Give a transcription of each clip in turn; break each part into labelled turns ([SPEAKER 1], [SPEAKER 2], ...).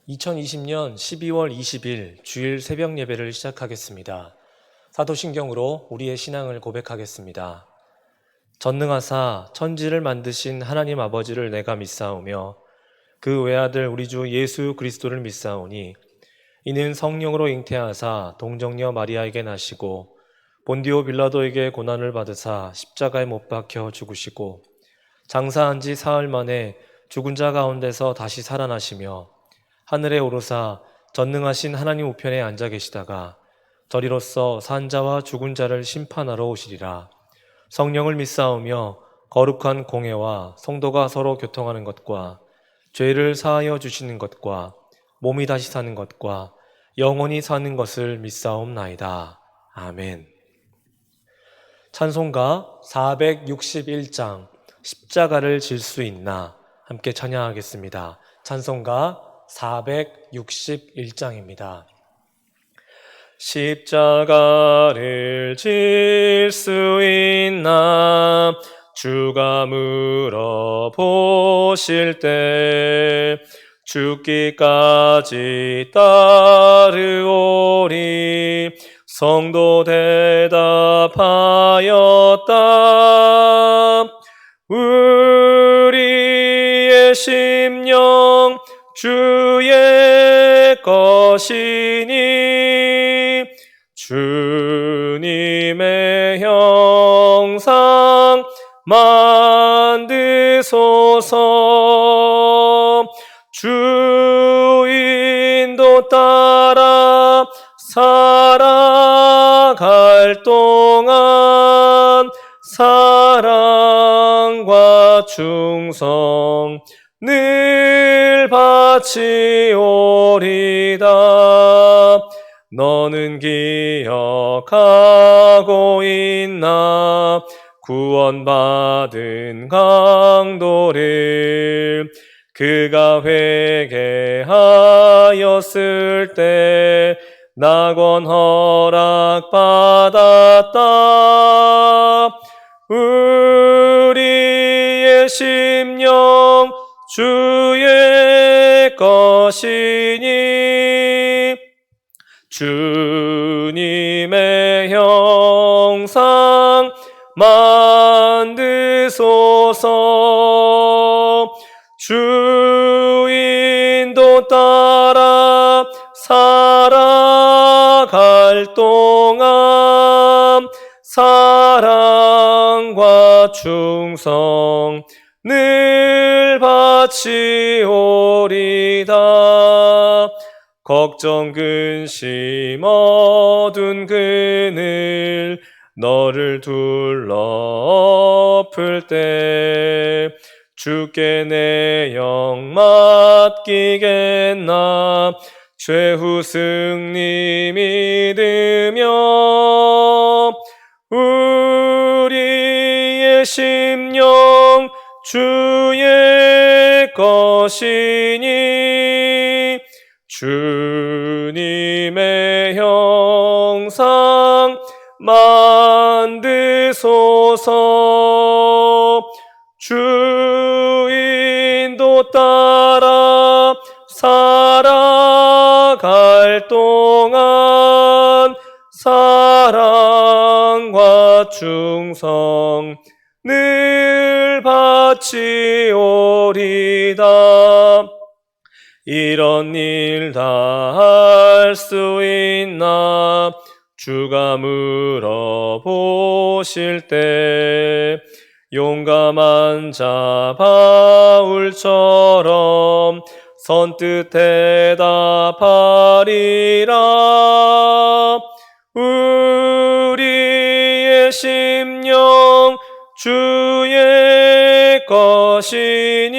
[SPEAKER 1] 2020년 12월 20일 주일 새벽 예배를 시작하겠습니다. 사도신경으로 우리의 신앙을 고백하겠습니다. 전능하사 천지를 만드신 하나님 아버지를 내가 믿사오며 그 외아들 우리 주 예수 그리스도를 믿사오니 이는 성령으로 잉태하사 동정녀 마리아에게 나시고 본디오 빌라도에게 고난을 받으사 십자가에 못 박혀 죽으시고 장사한 지 사흘 만에 죽은 자 가운데서 다시 살아나시며 하늘에 오르사 전능하신 하나님 우편에 앉아 계시다가 저리로서 산 자와 죽은 자를 심판하러 오시리라. 성령을 믿사오며 거룩한 공회와 성도가 서로 교통하는 것과 죄를 사하여 주시는 것과 몸이 다시 사는 것과 영원히 사는 것을 믿사옵나이다. 아멘. 찬송가 461장 십자가를 질 수 있나 함께 찬양하겠습니다. 찬송가 461장입니다. 십자가를 질 수 있나 주가 물어보실 때 죽기까지 따르오리 성도 대답하였다. 우리의 심령 주의 것이니 주님의 형상 만드소서. 주인도 따라 살아갈 동안 사랑과 충성 늘 바치오리다. 너는 기억하고 있나 구원받은 강도를 그가 회개하였을 때 낙원 허락받았다. 우리의 심령 주의 것이니 주님의 형상 만드소서. 주인도 따라 살아갈 동안 사랑과 충성 늘 바치오리다. 걱정 근심 어두운 그늘 너를 둘러 엎을 때 주께 내 영 맡기겠나 최후 승리 믿으며. 우리의 심령 주의 것이니 주님의 형상 만드소서. 주인도 따라 살아갈 동안 사랑과 충성 늘 바치오리다. 이런 일 다 할 수 있나 주가 물어보실 때 용감한 자 바울처럼 선뜻 대답하리라. 우리의 심령 주의 것이니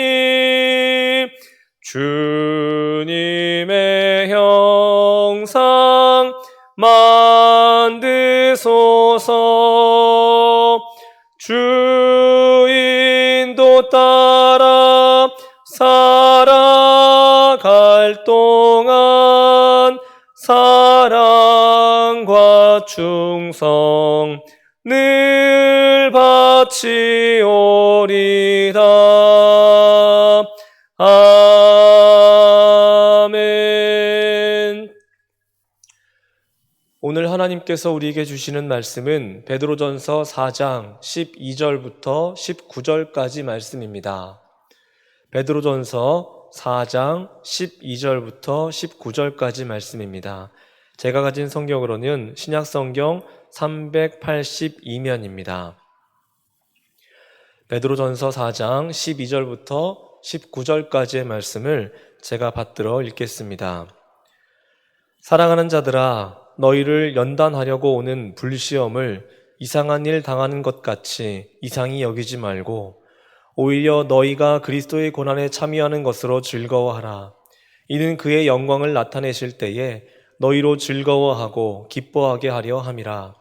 [SPEAKER 1] 주님의 형상 만드소서. 주인도 따라 살아갈 동안 사랑과 충성 늘 바치오리다. 아멘. 하나님께서 우리에게 주시는 말씀은 베드로전서 4장 12절부터 19절까지 말씀입니다. 베드로전서 4장 12절부터 19절까지 말씀입니다. 제가 가진 성경으로는 신약성경 382면입니다. 베드로전서 4장 12절부터 19절까지의 말씀을 제가 받들어 읽겠습니다. 사랑하는 자들아, 너희를 연단하려고 오는 불시험을 이상한 일 당하는 것 같이 이상히 여기지 말고 오히려 너희가 그리스도의 고난에 참여하는 것으로 즐거워하라. 이는 그의 영광을 나타내실 때에 너희로 즐거워하고 기뻐하게 하려 함이라.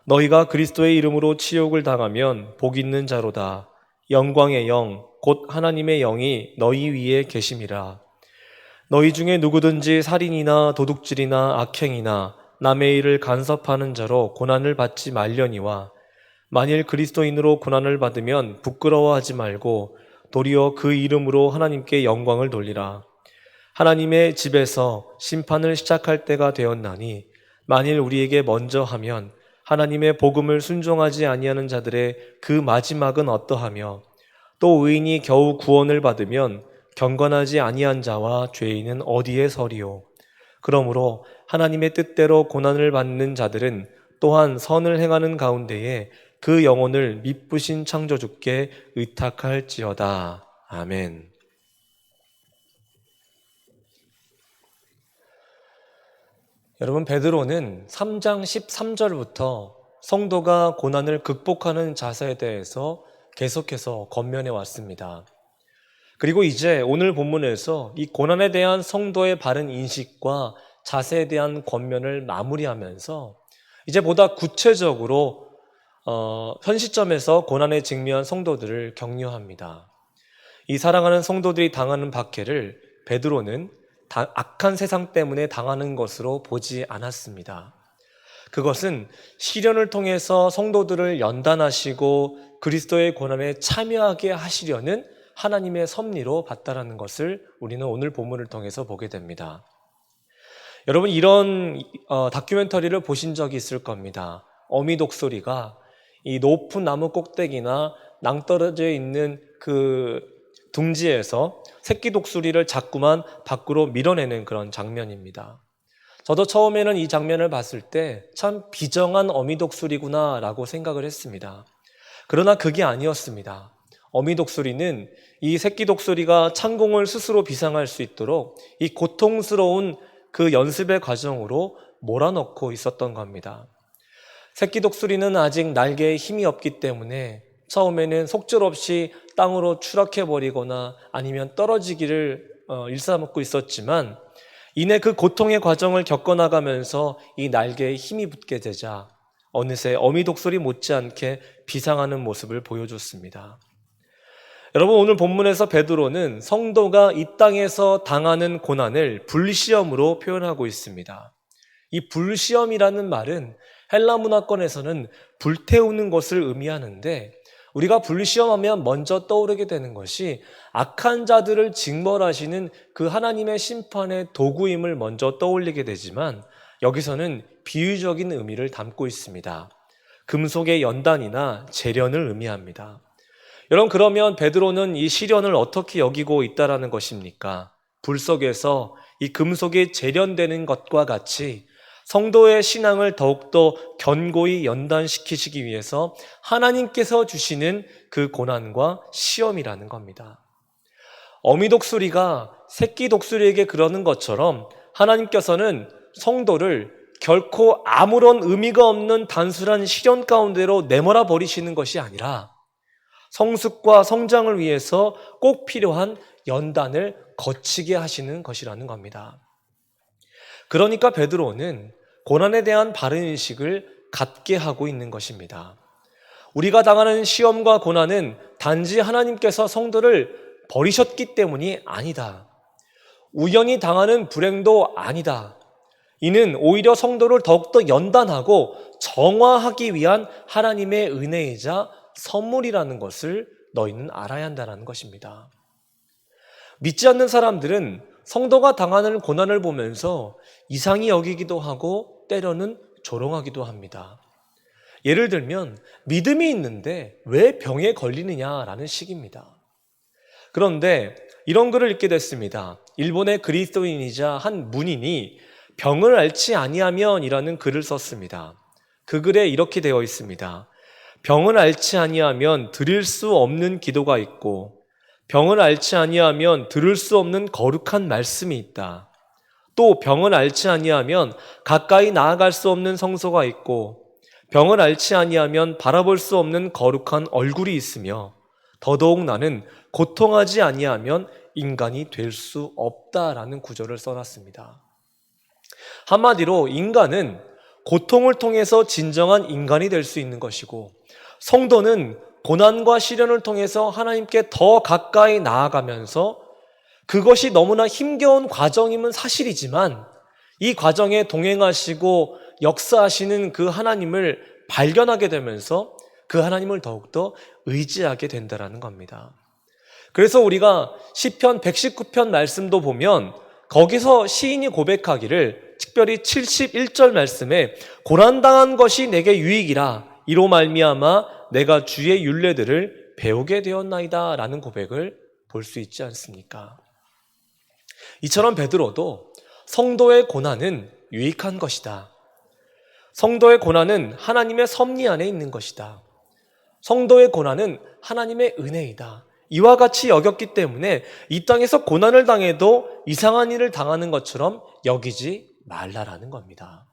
[SPEAKER 1] 너희가 그리스도의 이름으로 치욕을 당하면 복 있는 자로다. 영광의 영, 곧 하나님의 영이 너희 위에 계심이라. 너희 중에 누구든지 살인이나 도둑질이나 악행이나 남의 일을 간섭하는 자로 고난을 받지 말려니와 만일 그리스도인으로 고난을 받으면 부끄러워하지 말고 도리어 그 이름으로 하나님께 영광을 돌리라. 하나님의 집에서 심판을 시작할 때가 되었나니 만일 우리에게 먼저 하면 하나님의 복음을 순종하지 아니하는 자들의 그 마지막은 어떠하며 또 의인이 겨우 구원을 받으면 경건하지 아니한 자와 죄인은 어디에 서리요. 그러므로 하나님의 뜻대로 고난을 받는 자들은 또한 선을 행하는 가운데에 그 영혼을 미쁘신 창조주께 의탁할지어다. 아멘. 여러분, 베드로는 3장 13절부터 성도가 고난을 극복하는 자세에 대해서 계속해서 권면해 왔습니다. 그리고 이제 오늘 본문에서 이 고난에 대한 성도의 바른 인식과 자세에 대한 권면을 마무리하면서 이제 보다 구체적으로 현 시점에서 고난에 직면한 성도들을 격려합니다. 이 사랑하는 성도들이 당하는 박해를 베드로는 악한 세상 때문에 당하는 것으로 보지 않았습니다. 그것은 시련을 통해서 성도들을 연단하시고 그리스도의 고난에 참여하게 하시려는 하나님의 섭리로 봤다라는 것을 우리는 오늘 본문을 통해서 보게 됩니다. 여러분, 이런 다큐멘터리를 보신 적이 있을 겁니다. 어미 독수리가 이 높은 나무 꼭대기나 낭떠러져 있는 그 둥지에서 새끼 독수리를 자꾸만 밖으로 밀어내는 그런 장면입니다. 저도 처음에는 이 장면을 봤을 때 참 비정한 어미 독수리구나 라고 생각을 했습니다. 그러나 그게 아니었습니다. 어미 독수리는 이 새끼 독수리가 창공을 스스로 비상할 수 있도록 이 고통스러운 그 연습의 과정으로 몰아넣고 있었던 겁니다. 새끼 독수리는 아직 날개에 힘이 없기 때문에 처음에는 속절없이 땅으로 추락해버리거나 아니면 떨어지기를 일삼고 있었지만 이내 그 고통의 과정을 겪어나가면서 이 날개에 힘이 붙게 되자 어느새 어미 독수리 못지않게 비상하는 모습을 보여줬습니다. 여러분, 오늘 본문에서 베드로는 성도가 이 땅에서 당하는 고난을 불시험으로 표현하고 있습니다. 이 불시험이라는 말은 헬라 문화권에서는 불태우는 것을 의미하는데 우리가 불시험하면 먼저 떠오르게 되는 것이 악한 자들을 징벌하시는 그 하나님의 심판의 도구임을 먼저 떠올리게 되지만 여기서는 비유적인 의미를 담고 있습니다. 금속의 연단이나 재련을 의미합니다. 여러분, 그러면 베드로는 이 시련을 어떻게 여기고 있다라는 것입니까? 불 속에서 이 금속이 재련되는 것과 같이 성도의 신앙을 더욱더 견고히 연단시키시기 위해서 하나님께서 주시는 그 고난과 시험이라는 겁니다. 어미 독수리가 새끼 독수리에게 그러는 것처럼 하나님께서는 성도를 결코 아무런 의미가 없는 단순한 시련 가운데로 내몰아 버리시는 것이 아니라 성숙과 성장을 위해서 꼭 필요한 연단을 거치게 하시는 것이라는 겁니다. 그러니까 베드로는 고난에 대한 바른 인식을 갖게 하고 있는 것입니다. 우리가 당하는 시험과 고난은 단지 하나님께서 성도를 버리셨기 때문이 아니다. 우연히 당하는 불행도 아니다. 이는 오히려 성도를 더욱더 연단하고 정화하기 위한 하나님의 은혜이자 선물이라는 것을 너희는 알아야 한다는 것입니다. 믿지 않는 사람들은 성도가 당하는 고난을 보면서 이상히 여기기도 하고 때로는 조롱하기도 합니다. 예를 들면 믿음이 있는데 왜 병에 걸리느냐라는 식입니다. 그런데 이런 글을 읽게 됐습니다. 일본의 그리스도인이자 한 문인이 병을 앓지 아니하면이라는 글을 썼습니다. 그 글에 이렇게 되어 있습니다. 병을 앓지 아니하면 드릴 수 없는 기도가 있고 병을 앓지 아니하면 들을 수 없는 거룩한 말씀이 있다. 또 병을 앓지 아니하면 가까이 나아갈 수 없는 성소가 있고 병을 앓지 아니하면 바라볼 수 없는 거룩한 얼굴이 있으며 더더욱 나는 고통하지 아니하면 인간이 될 수 없다라는 구절을 써놨습니다. 한마디로 인간은 고통을 통해서 진정한 인간이 될 수 있는 것이고 성도는 고난과 시련을 통해서 하나님께 더 가까이 나아가면서 그것이 너무나 힘겨운 과정임은 사실이지만 이 과정에 동행하시고 역사하시는 그 하나님을 발견하게 되면서 그 하나님을 더욱더 의지하게 된다는 겁니다. 그래서 우리가 시편 119편 말씀도 보면 거기서 시인이 고백하기를 특별히 71절 말씀에 고난당한 것이 내게 유익이라 이로 말미암아 내가 주의 율례들을 배우게 되었나이다 라는 고백을 볼 수 있지 않습니까? 이처럼 베드로도 성도의 고난은 유익한 것이다. 성도의 고난은 하나님의 섭리 안에 있는 것이다. 성도의 고난은 하나님의 은혜이다. 이와 같이 여겼기 때문에 이 땅에서 고난을 당해도 이상한 일을 당하는 것처럼 여기지 말라라는 겁니다.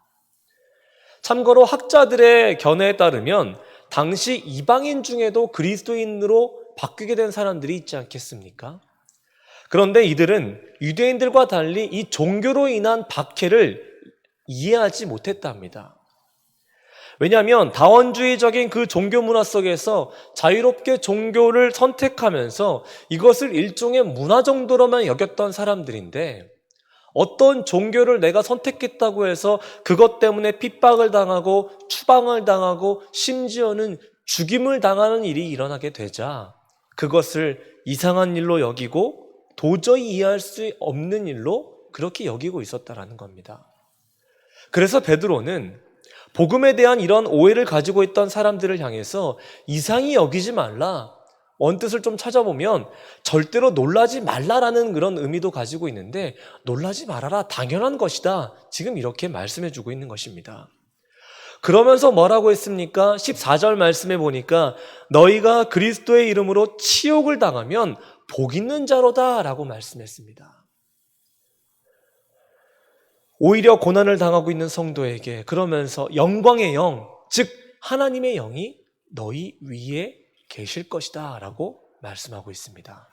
[SPEAKER 1] 참고로 학자들의 견해에 따르면 당시 이방인 중에도 그리스도인으로 바뀌게 된 사람들이 있지 않겠습니까? 그런데 이들은 유대인들과 달리 이 종교로 인한 박해를 이해하지 못했답니다. 왜냐하면 다원주의적인 그 종교 문화 속에서 자유롭게 종교를 선택하면서 이것을 일종의 문화 정도로만 여겼던 사람들인데 어떤 종교를 내가 선택했다고 해서 그것 때문에 핍박을 당하고 추방을 당하고 심지어는 죽임을 당하는 일이 일어나게 되자 그것을 이상한 일로 여기고 도저히 이해할 수 없는 일로 그렇게 여기고 있었다라는 겁니다. 그래서 베드로는 복음에 대한 이런 오해를 가지고 있던 사람들을 향해서 이상히 여기지 말라, 원뜻을 좀 찾아보면 절대로 놀라지 말라라는 그런 의미도 가지고 있는데 놀라지 말아라, 당연한 것이다, 지금 이렇게 말씀해 주고 있는 것입니다. 그러면서 뭐라고 했습니까? 14절 말씀해 보니까 너희가 그리스도의 이름으로 치욕을 당하면 복 있는 자로다 라고 말씀했습니다. 오히려 고난을 당하고 있는 성도에게 그러면서 영광의 영, 즉 하나님의 영이 너희 위에 계실 것이다 라고 말씀하고 있습니다.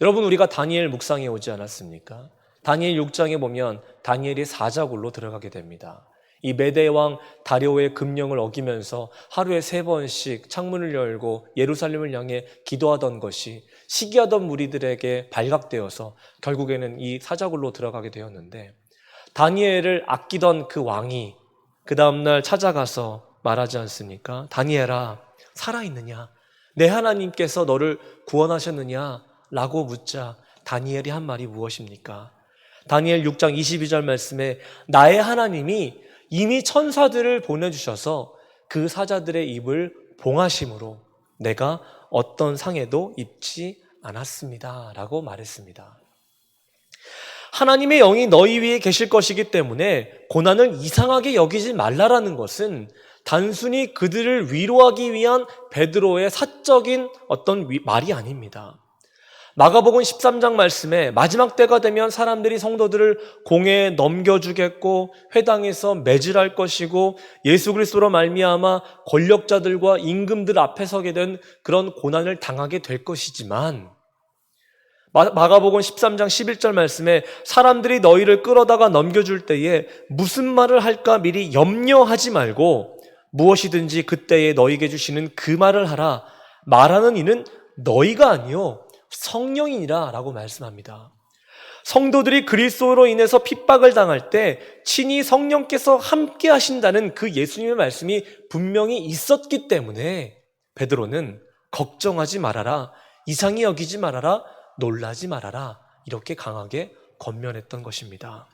[SPEAKER 1] 여러분, 우리가 다니엘 묵상해 오지 않았습니까? 다니엘 6장에 보면 다니엘이 사자굴로 들어가게 됩니다. 이 메대 왕 다리오의 금령을 어기면서 하루에 3번씩 창문을 열고 예루살렘을 향해 기도하던 것이 시기하던 무리들에게 발각되어서 결국에는 이 사자굴로 들어가게 되었는데 다니엘을 아끼던 그 왕이 그 다음날 찾아가서 말하지 않습니까? 다니엘아, 살아있느냐? 내 하나님께서 너를 구원하셨느냐? 라고 묻자 다니엘이 한 말이 무엇입니까? 다니엘 6장 22절 말씀에 나의 하나님이 이미 천사들을 보내주셔서 그 사자들의 입을 봉하심으로 내가 어떤 상해도 입지 않았습니다 라고 말했습니다. 하나님의 영이 너희 위에 계실 것이기 때문에 고난을 이상하게 여기지 말라라는 것은 단순히 그들을 위로하기 위한 베드로의 사적인 어떤 말이 아닙니다. 마가복음 13장 말씀에 마지막 때가 되면 사람들이 성도들을 공회에 넘겨주겠고 회당에서 매질할 것이고 예수 그리스도로 말미암아 권력자들과 임금들 앞에 서게 된 그런 고난을 당하게 될 것이지만 마가복음 13장 11절 말씀에 사람들이 너희를 끌어다가 넘겨줄 때에 무슨 말을 할까 미리 염려하지 말고 무엇이든지 그때에 너희에게 주시는 그 말을 하라. 말하는 이는 너희가 아니요 성령이니라 라고 말씀합니다. 성도들이 그리스도로 인해서 핍박을 당할 때 친히 성령께서 함께 하신다는 그 예수님의 말씀이 분명히 있었기 때문에 베드로는 걱정하지 말아라, 이상히 여기지 말아라, 놀라지 말아라 이렇게 강하게 권면했던 것입니다.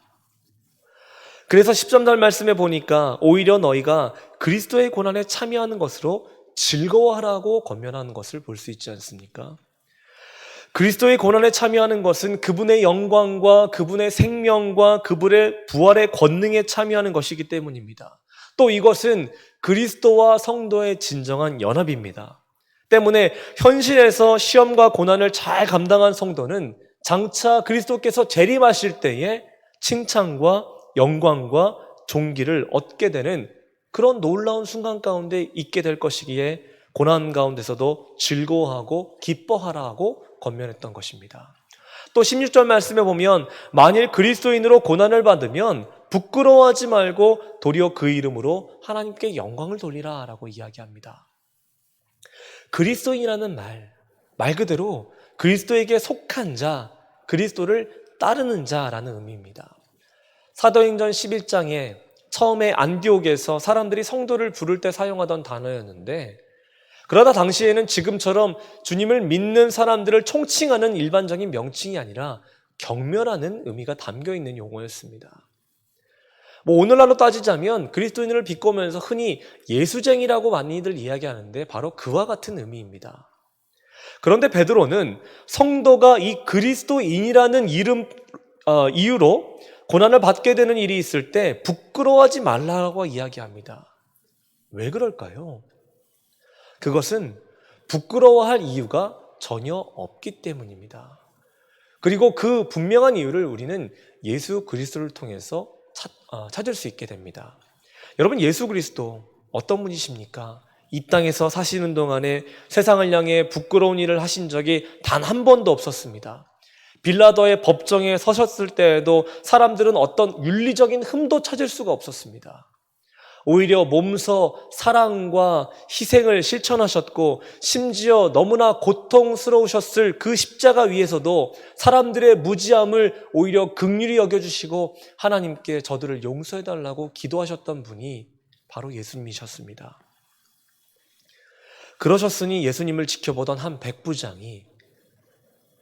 [SPEAKER 1] 그래서 13절 말씀에 보니까 오히려 너희가 그리스도의 고난에 참여하는 것으로 즐거워하라고 권면하는 것을 볼 수 있지 않습니까? 그리스도의 고난에 참여하는 것은 그분의 영광과 그분의 생명과 그분의 부활의 권능에 참여하는 것이기 때문입니다. 또 이것은 그리스도와 성도의 진정한 연합입니다. 때문에 현실에서 시험과 고난을 잘 감당한 성도는 장차 그리스도께서 재림하실 때에 칭찬과 영광과 존귀를 얻게 되는 그런 놀라운 순간 가운데 있게 될 것이기에 고난 가운데서도 즐거워하고 기뻐하라고 권면했던 것입니다. 또 16절 말씀에 보면 만일 그리스도인으로 고난을 받으면 부끄러워하지 말고 도리어 그 이름으로 하나님께 영광을 돌리라 라고 이야기합니다. 그리스도인이라는 말 그대로 그리스도에게 속한 자, 그리스도를 따르는 자라는 의미입니다. 사도행전 11장에 처음에 안디옥에서 사람들이 성도를 부를 때 사용하던 단어였는데, 그러다 당시에는 지금처럼 주님을 믿는 사람들을 총칭하는 일반적인 명칭이 아니라 경멸하는 의미가 담겨있는 용어였습니다. 오늘날로 따지자면 그리스도인을 비꼬면서 흔히 예수쟁이라고 많이들 이야기하는데 바로 그와 같은 의미입니다. 그런데 베드로는 성도가 이 그리스도인이라는 이유로 고난을 받게 되는 일이 있을 때 부끄러워하지 말라고 이야기합니다. 왜 그럴까요? 그것은 부끄러워할 이유가 전혀 없기 때문입니다. 그리고 그 분명한 이유를 우리는 예수 그리스도를 통해서 찾을 수 있게 됩니다. 여러분, 예수 그리스도 어떤 분이십니까? 이 땅에서 사시는 동안에 세상을 향해 부끄러운 일을 하신 적이 단 한 번도 없었습니다. 빌라도의 법정에 서셨을 때에도 사람들은 어떤 윤리적인 흠도 찾을 수가 없었습니다. 오히려 몸소 사랑과 희생을 실천하셨고 심지어 너무나 고통스러우셨을 그 십자가 위에서도 사람들의 무지함을 오히려 긍휼히 여겨주시고 하나님께 저들을 용서해달라고 기도하셨던 분이 바로 예수님이셨습니다. 그러셨으니 예수님을 지켜보던 한 백부장이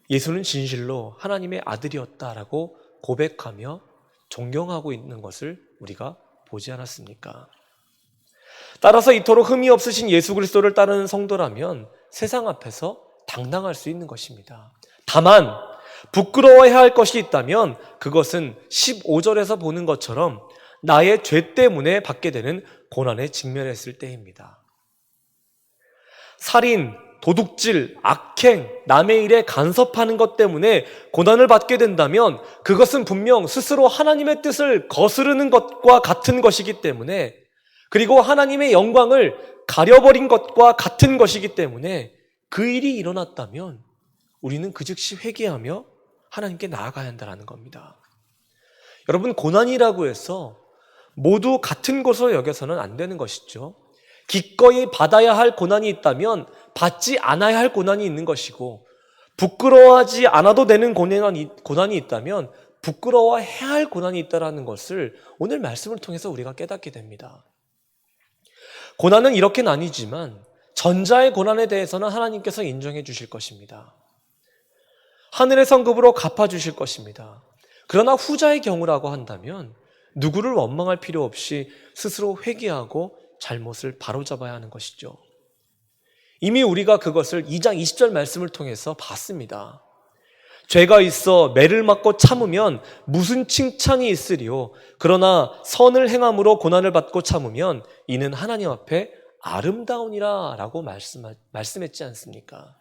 [SPEAKER 1] 예수는 진실로 하나님의 아들이었다라고 고백하며 존경하고 있는 것을 우리가 보지 않았습니까? 따라서 이토록 흠이 없으신 예수 그리스도를 따르는 성도라면 세상 앞에서 당당할 수 있는 것입니다. 다만 부끄러워해야 할 것이 있다면 그것은 15절에서 보는 것처럼 나의 죄 때문에 받게 되는 고난에 직면했을 때입니다. 살인, 도둑질, 악행, 남의 일에 간섭하는 것 때문에 고난을 받게 된다면 그것은 분명 스스로 하나님의 뜻을 거스르는 것과 같은 것이기 때문에, 그리고 하나님의 영광을 가려버린 것과 같은 것이기 때문에 그 일이 일어났다면 우리는 그 즉시 회개하며 하나님께 나아가야 한다는 겁니다. 여러분, 고난이라고 해서 모두 같은 것으로 여겨서는 안 되는 것이죠. 기꺼이 받아야 할 고난이 있다면 받지 않아야 할 고난이 있는 것이고, 부끄러워하지 않아도 되는 고난이 있다면 부끄러워해야 할 고난이 있다는 것을 오늘 말씀을 통해서 우리가 깨닫게 됩니다. 고난은 이렇게 나뉘지만 전자의 고난에 대해서는 하나님께서 인정해 주실 것입니다. 하늘의 성급으로 갚아주실 것입니다. 그러나 후자의 경우라고 한다면 누구를 원망할 필요 없이 스스로 회개하고 잘못을 바로잡아야 하는 것이죠. 이미 우리가 그것을 2장 20절 말씀을 통해서 봤습니다. 죄가 있어 매를 맞고 참으면 무슨 칭찬이 있으리요. 그러나 선을 행함으로 고난을 받고 참으면 이는 하나님 앞에 아름다우니라 라고 말씀했지 않습니까?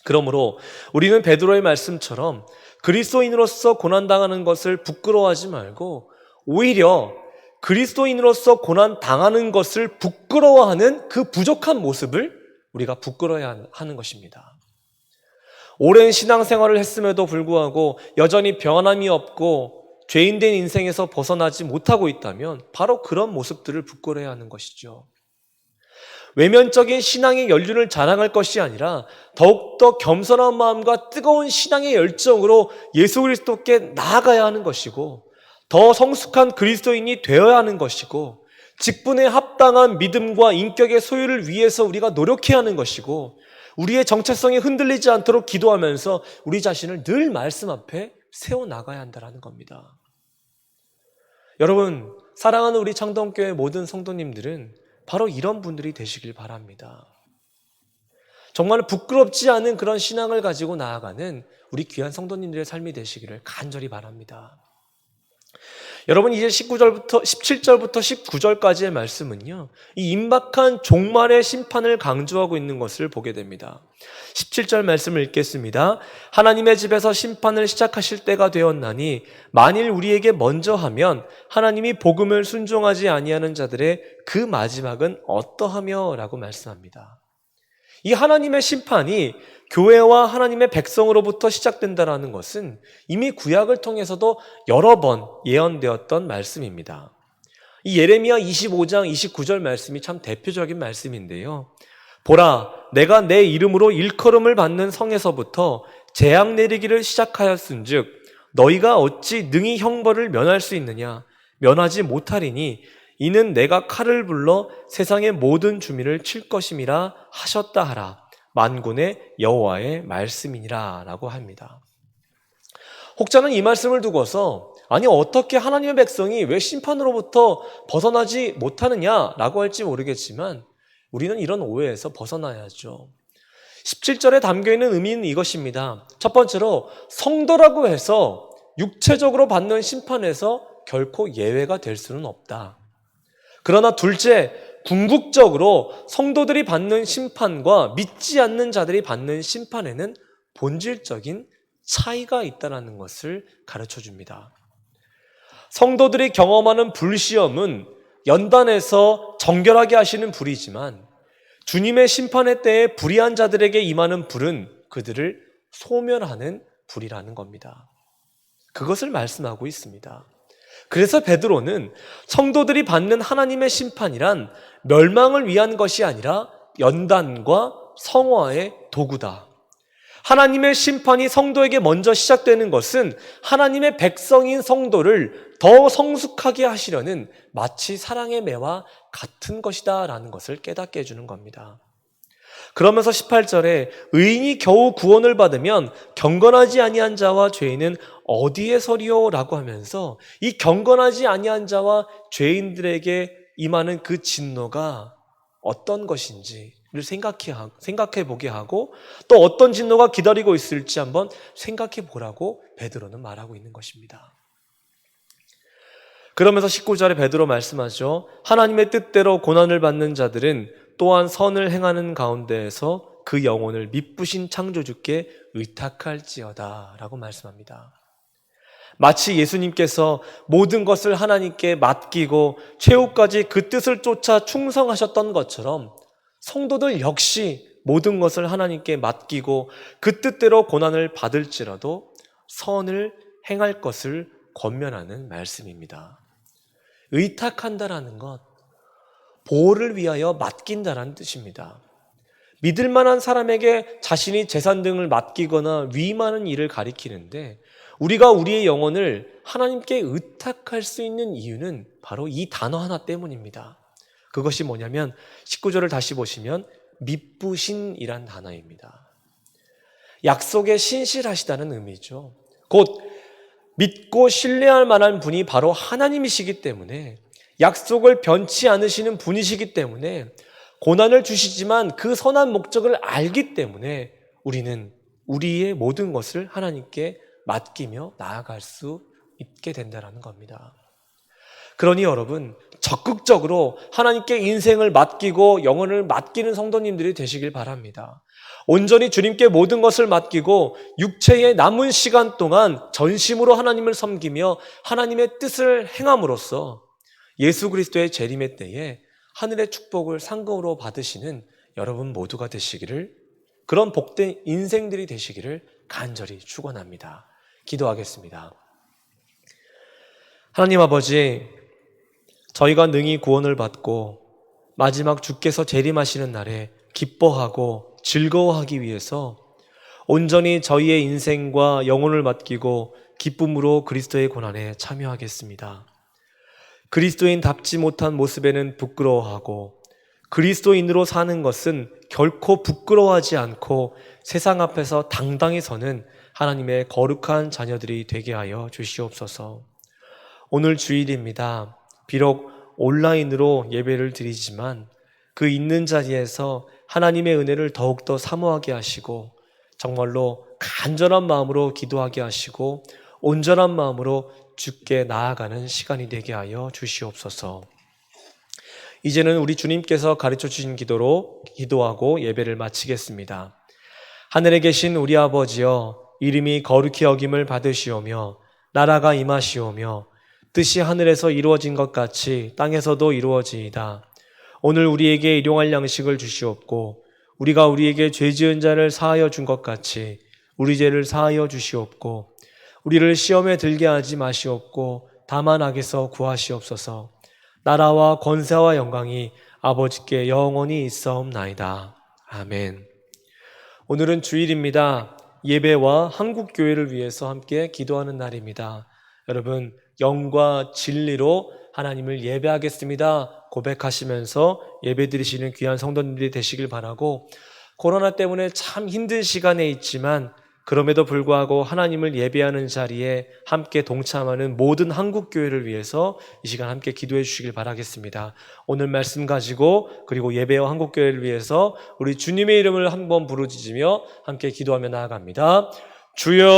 [SPEAKER 1] 그러므로 우리는 베드로의 말씀처럼 그리스도인으로서 고난당하는 것을 부끄러워하지 말고 오히려 그리스도인으로서 고난당하는 것을 부끄러워하는 그 부족한 모습을 우리가 부끄러워야 하는 것입니다. 오랜 신앙생활을 했음에도 불구하고 여전히 변함이 없고 죄인된 인생에서 벗어나지 못하고 있다면 바로 그런 모습들을 부끄러워야 하는 것이죠. 외면적인 신앙의 연륜을 자랑할 것이 아니라 더욱더 겸손한 마음과 뜨거운 신앙의 열정으로 예수 그리스도께 나아가야 하는 것이고, 더 성숙한 그리스도인이 되어야 하는 것이고, 직분에 합당한 믿음과 인격의 소유를 위해서 우리가 노력해야 하는 것이고, 우리의 정체성이 흔들리지 않도록 기도하면서 우리 자신을 늘 말씀 앞에 세워나가야 한다는 겁니다. 여러분, 사랑하는 우리 창동교회 모든 성도님들은 바로 이런 분들이 되시길 바랍니다. 정말 부끄럽지 않은 그런 신앙을 가지고 나아가는 우리 귀한 성도님들의 삶이 되시기를 간절히 바랍니다. 여러분, 이제 17절부터 19절까지의 말씀은요, 이 임박한 종말의 심판을 강조하고 있는 것을 보게 됩니다. 17절 말씀을 읽겠습니다. 하나님의 집에서 심판을 시작하실 때가 되었나니 만일 우리에게 먼저 하면 하나님이 복음을 순종하지 아니하는 자들의 그 마지막은 어떠하며? 라고 말씀합니다. 이 하나님의 심판이 교회와 하나님의 백성으로부터 시작된다는 것은 이미 구약을 통해서도 여러 번 예언되었던 말씀입니다. 이 예레미야 25장 29절 말씀이 참 대표적인 말씀인데요. 보라, 내가 내 이름으로 일컬음을 받는 성에서부터 재앙 내리기를 시작하였은즉 너희가 어찌 능히 형벌을 면할 수 있느냐? 면하지 못하리니 이는 내가 칼을 불러 세상의 모든 주민을 칠 것임이라 하셨다 하라. 만군의 여호와의 말씀이니라 라고 합니다. 혹자는 이 말씀을 두고서 아니 어떻게 하나님의 백성이 왜 심판으로부터 벗어나지 못하느냐라고 할지 모르겠지만 우리는 이런 오해에서 벗어나야죠. 17절에 담겨있는 의미는 이것입니다. 첫 번째로 성도라고 해서 육체적으로 받는 심판에서 결코 예외가 될 수는 없다. 그러나 둘째, 궁극적으로 성도들이 받는 심판과 믿지 않는 자들이 받는 심판에는 본질적인 차이가 있다는 것을 가르쳐 줍니다. 성도들이 경험하는 불시험은 연단해서 정결하게 하시는 불이지만 주님의 심판의 때에 불의한 자들에게 임하는 불은 그들을 소멸하는 불이라는 겁니다. 그것을 말씀하고 있습니다. 그래서 베드로는 성도들이 받는 하나님의 심판이란 멸망을 위한 것이 아니라 연단과 성화의 도구다. 하나님의 심판이 성도에게 먼저 시작되는 것은 하나님의 백성인 성도를 더 성숙하게 하시려는 마치 사랑의 매와 같은 것이다 라는 것을 깨닫게 해주는 겁니다. 그러면서 18절에 의인이 겨우 구원을 받으면 경건하지 아니한 자와 죄인은 어디에 서리요? 라고 하면서 이 경건하지 아니한 자와 죄인들에게 임하는 그 진노가 어떤 것인지를 생각해 보게 하고 또 어떤 진노가 기다리고 있을지 한번 생각해 보라고 베드로는 말하고 있는 것입니다. 그러면서 19절에 베드로 말씀하죠. 하나님의 뜻대로 고난을 받는 자들은 또한 선을 행하는 가운데에서 그 영혼을 미쁘신 창조주께 의탁할지어다 라고 말씀합니다. 마치 예수님께서 모든 것을 하나님께 맡기고 최후까지 그 뜻을 쫓아 충성하셨던 것처럼 성도들 역시 모든 것을 하나님께 맡기고 그 뜻대로 고난을 받을지라도 선을 행할 것을 권면하는 말씀입니다. 의탁한다라는 것, 보호를 위하여 맡긴다라는 뜻입니다. 믿을 만한 사람에게 자신이 재산 등을 맡기거나 위임하는 일을 가리키는데 우리가 우리의 영혼을 하나님께 의탁할 수 있는 이유는 바로 이 단어 하나 때문입니다. 그것이 뭐냐면 19절을 다시 보시면 미쁘신이란 단어입니다. 약속에 신실하시다는 의미죠. 곧 믿고 신뢰할 만한 분이 바로 하나님이시기 때문에 약속을 변치 않으시는 분이시기 때문에 고난을 주시지만 그 선한 목적을 알기 때문에 우리는 우리의 모든 것을 하나님께 맡기며 나아갈 수 있게 된다는 겁니다. 그러니 여러분 적극적으로 하나님께 인생을 맡기고 영혼을 맡기는 성도님들이 되시길 바랍니다. 온전히 주님께 모든 것을 맡기고 육체의 남은 시간 동안 전심으로 하나님을 섬기며 하나님의 뜻을 행함으로써 예수 그리스도의 재림의 때에 하늘의 축복을 상급으로 받으시는 여러분 모두가 되시기를, 그런 복된 인생들이 되시기를 간절히 축원합니다. 기도하겠습니다. 하나님 아버지, 저희가 능히 구원을 받고 마지막 주께서 재림하시는 날에 기뻐하고 즐거워하기 위해서 온전히 저희의 인생과 영혼을 맡기고 기쁨으로 그리스도의 고난에 참여하겠습니다. 그리스도인답지 못한 모습에는 부끄러워하고 그리스도인으로 사는 것은 결코 부끄러워하지 않고 세상 앞에서 당당히 서는 하나님의 거룩한 자녀들이 되게 하여 주시옵소서. 오늘 주일입니다. 비록 온라인으로 예배를 드리지만 그 있는 자리에서 하나님의 은혜를 더욱더 사모하게 하시고 정말로 간절한 마음으로 기도하게 하시고 온전한 마음으로 주께 나아가는 시간이 되게 하여 주시옵소서. 이제는 우리 주님께서 가르쳐 주신 기도로 기도하고 예배를 마치겠습니다. 하늘에 계신 우리 아버지여, 이름이 거룩히 여김을 받으시오며 나라가 임하시오며 뜻이 하늘에서 이루어진 것 같이 땅에서도 이루어지이다. 오늘 우리에게 일용할 양식을 주시옵고 우리가 우리에게 죄 지은 자를 사하여 준 것 같이 우리 죄를 사하여 주시옵고 우리를 시험에 들게 하지 마시옵고 다만 악에서 구하시옵소서. 나라와 권세와 영광이 아버지께 영원히 있사옵나이다. 아멘. 오늘은 주일입니다. 예배와 한국교회를 위해서 함께 기도하는 날입니다. 여러분, 영과 진리로 하나님을 예배하겠습니다 고백하시면서 예배 드리시는 귀한 성도님들이 되시길 바라고, 코로나 때문에 참 힘든 시간에 있지만 그럼에도 불구하고 하나님을 예배하는 자리에 함께 동참하는 모든 한국교회를 위해서 이 시간 함께 기도해 주시길 바라겠습니다. 오늘 말씀 가지고 그리고 예배와 한국교회를 위해서 우리 주님의 이름을 한번 부르짖으며 함께 기도하며 나아갑니다. 주여